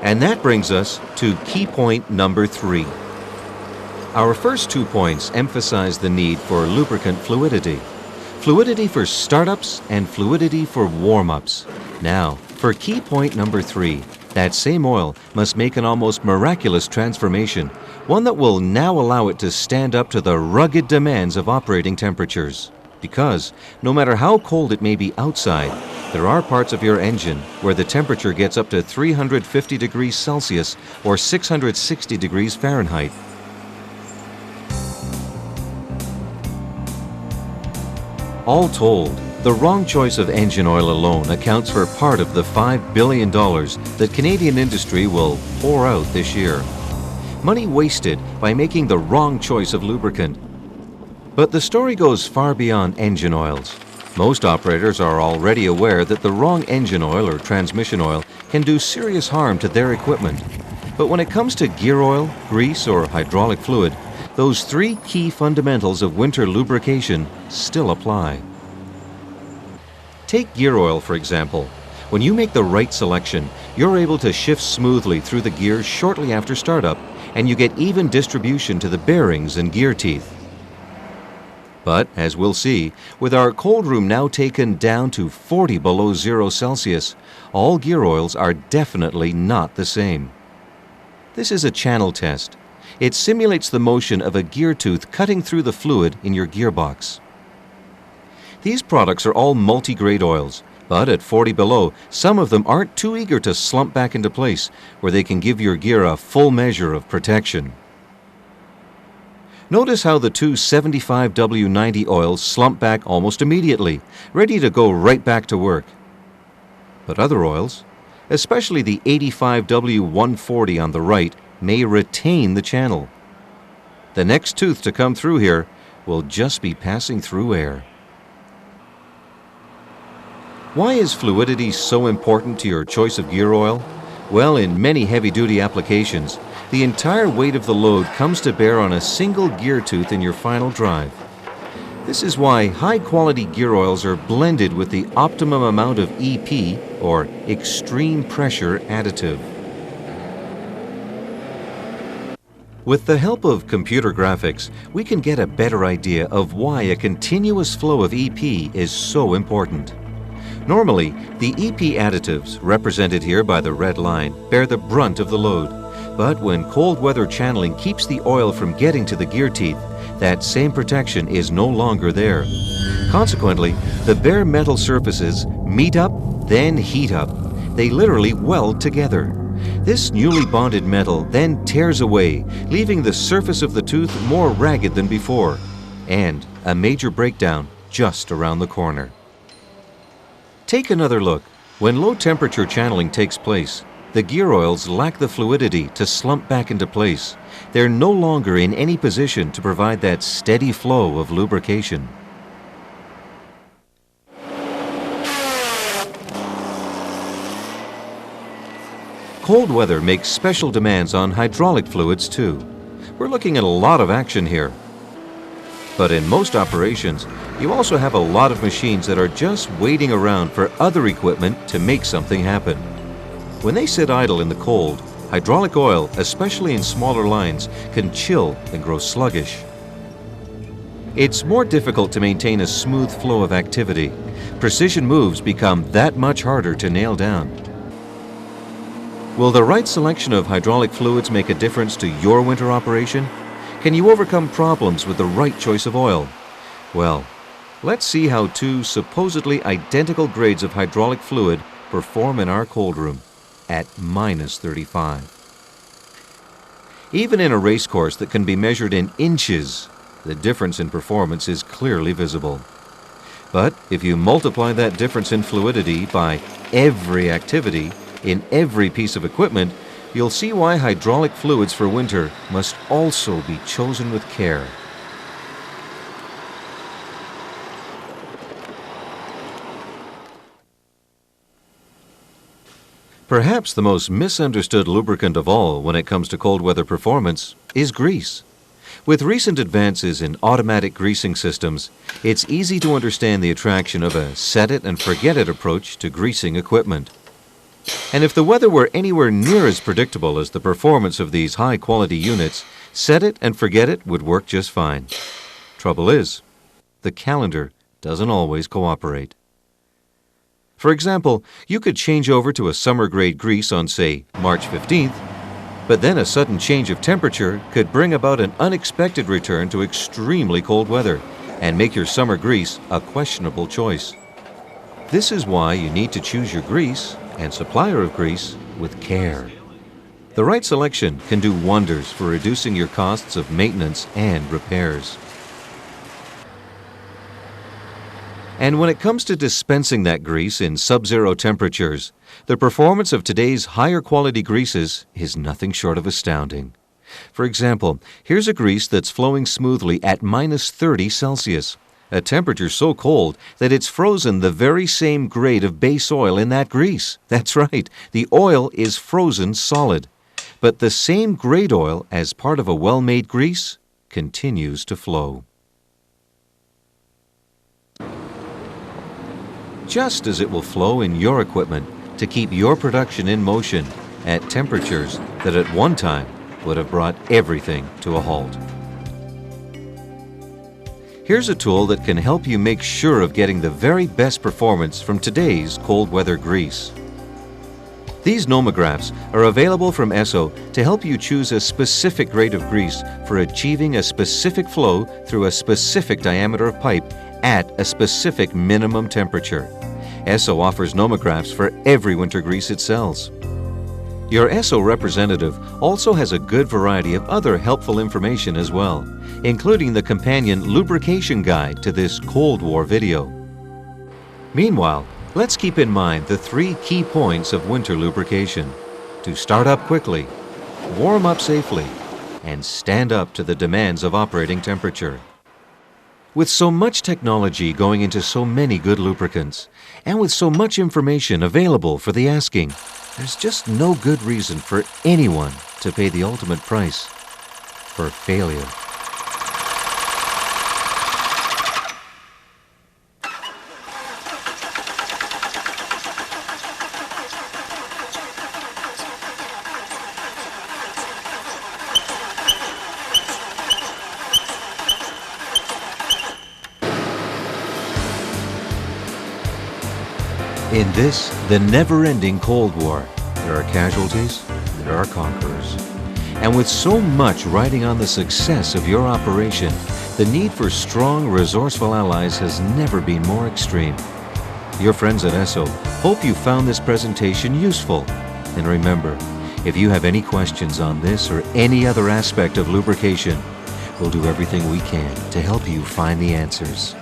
And that brings us to key point number 3. Our first 2 points emphasize the need for lubricant fluidity. Fluidity for startups and fluidity for warm-ups. Now, for key point number 3, that same oil must make an almost miraculous transformation, one that will now allow it to stand up to the rugged demands of operating temperatures. Because, no matter how cold it may be outside, there are parts of your engine where the temperature gets up to 350 degrees Celsius or 660 degrees Fahrenheit. All told, the wrong choice of engine oil alone accounts for part of the $5 billion that Canadian industry will pour out this year. Money wasted by making the wrong choice of lubricant. But the story goes far beyond engine oils. Most operators are already aware that the wrong engine oil or transmission oil can do serious harm to their equipment. But when it comes to gear oil, grease, or hydraulic fluid, those 3 key fundamentals of winter lubrication still apply. Take gear oil, for example. When you make the right selection, you're able to shift smoothly through the gears shortly after startup, and you get even distribution to the bearings and gear teeth. But, as we'll see, with our cold room now taken down to 40 below 0 Celsius, all gear oils are definitely not the same. This is a channel test. It simulates the motion of a gear tooth cutting through the fluid in your gearbox. These products are all multi-grade oils, but at 40 below, some of them aren't too eager to slump back into place, where they can give your gear a full measure of protection. Notice how the 2 75W90 oils slump back almost immediately, ready to go right back to work. But other oils, especially the 85W140 on the right, may retain the channel. The next tooth to come through here will just be passing through air. Why is fluidity so important to your choice of gear oil? Well, in many heavy-duty applications, the entire weight of the load comes to bear on a single gear tooth in your final drive. This is why high-quality gear oils are blended with the optimum amount of EP, or extreme pressure additive. With the help of computer graphics, we can get a better idea of why a continuous flow of EP is so important. Normally, the EP additives, represented here by the red line, bear the brunt of the load. But when cold weather channeling keeps the oil from getting to the gear teeth, that same protection is no longer there. Consequently, the bare metal surfaces meet up, then heat up. They literally weld together. This newly bonded metal then tears away, leaving the surface of the tooth more ragged than before, and a major breakdown just around the corner. Take another look. When low temperature channeling takes place, the gear oils lack the fluidity to slump back into place. They're no longer in any position to provide that steady flow of lubrication. Cold weather makes special demands on hydraulic fluids too. We're looking at a lot of action here. But in most operations, you also have a lot of machines that are just waiting around for other equipment to make something happen. When they sit idle in the cold, hydraulic oil, especially in smaller lines, can chill and grow sluggish. It's more difficult to maintain a smooth flow of activity. Precision moves become that much harder to nail down. Will the right selection of hydraulic fluids make a difference to your winter operation? Can you overcome problems with the right choice of oil? Well, let's see how 2 supposedly identical grades of hydraulic fluid perform in our cold room at -35. Even in a race course that can be measured in inches, the difference in performance is clearly visible. But if you multiply that difference in fluidity by every activity in every piece of equipment, you'll see why hydraulic fluids for winter must also be chosen with care. Perhaps the most misunderstood lubricant of all when it comes to cold weather performance is grease. With recent advances in automatic greasing systems, it's easy to understand the attraction of a set-it-and-forget-it approach to greasing equipment. And if the weather were anywhere near as predictable as the performance of these high-quality units, set it and forget it would work just fine. Trouble is, the calendar doesn't always cooperate. For example, you could change over to a summer-grade grease on, say, March 15th, but then a sudden change of temperature could bring about an unexpected return to extremely cold weather and make your summer grease a questionable choice. This is why you need to choose your grease and supplier of grease with care. The right selection can do wonders for reducing your costs of maintenance and repairs. And when it comes to dispensing that grease in sub-zero temperatures, the performance of today's higher quality greases is nothing short of astounding. For example, here's a grease that's flowing smoothly at minus 30 Celsius, a temperature so cold that it's frozen the very same grade of base oil in that grease. That's right, the oil is frozen solid. But the same grade oil as part of a well-made grease continues to flow. Just as it will flow in your equipment to keep your production in motion at temperatures that at one time would have brought everything to a halt. Here's a tool that can help you make sure of getting the very best performance from today's cold weather grease. These nomographs are available from Esso to help you choose a specific grade of grease for achieving a specific flow through a specific diameter of pipe at a specific minimum temperature. Esso offers nomographs for every winter grease it sells. Your Esso representative also has a good variety of other helpful information as well, including the companion lubrication guide to this Cold War video. Meanwhile, let's keep in mind the 3 key points of winter lubrication: to start up quickly, warm up safely, and stand up to the demands of operating temperature. With so much technology going into so many good lubricants, and with so much information available for the asking, there's just no good reason for anyone to pay the ultimate price for failure. In this, the never-ending Cold War, there are casualties, there are conquerors. And with so much riding on the success of your operation, the need for strong, resourceful allies has never been more extreme. Your friends at Esso hope you found this presentation useful. And remember, if you have any questions on this or any other aspect of lubrication, we'll do everything we can to help you find the answers.